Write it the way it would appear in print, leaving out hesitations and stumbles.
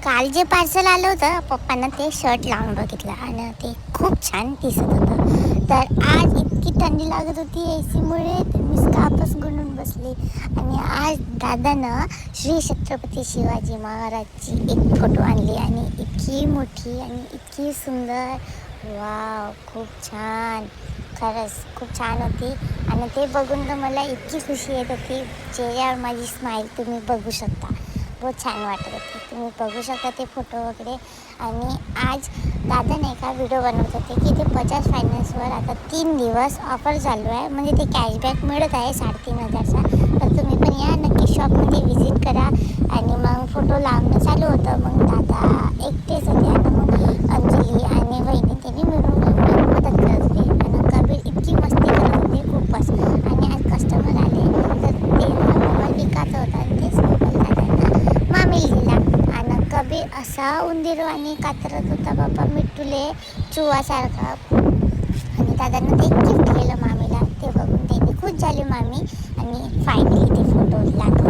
काल जे पार्सल आलं होतं पप्पांना ते शर्ट लावून बघितलं आणि ते खूप छान दिसत होतं. तर आज इतकी थंडी लागत होती ए सीमुळे मी स्कार्फच गुंडून बसली. आणि आज दादानं श्री छत्रपती शिवाजी महाराजची एक फोटो आणली आणि इतकी मोठी आणि इतकी सुंदर. वाव, खूप छान. खरंच खूप छान होती आणि ते बघून तर मला इतकी खुशी येत होती. चेहऱ्यावर माझी स्माईल तुम्ही बघू शकता. बहुत छान वाटत होती. तुम्ही बघू शकता ते फोटो वगैरे. आणि आज दादाने एका व्हिडिओ बनवत होते की ते बजाज फायनान्सवर आता 3 दिवस ऑफर चालू आहे. म्हणजे ते कॅशबॅक मिळत आहे 3,500चा. तर तुम्ही पण या नक्की शॉपमध्ये व्हिजिट करा. आणि मग फोटो लावणं चालू होतं. मग दादा एकटेच होते आणि मग अंजली आणि वहिनी त्यांनी मिळून मदत करत होते. आणि कबीर इतकी मस्ती करत होते खूपच. आणि आज कस्टमर आले तर ते मोबाईल विकायचा होता आणि तेच मोबाईल दादांना मामीला दिला. आणि कबीर असा उंदीरवाणी कातरत होता बाबा मिठूले चुवासारखा. आणि दादांना ते गिफ्ट केलं मामीला. ते बघून त्यांनी खुश झाली मामी. आणि फायनली ते फोटो लागले.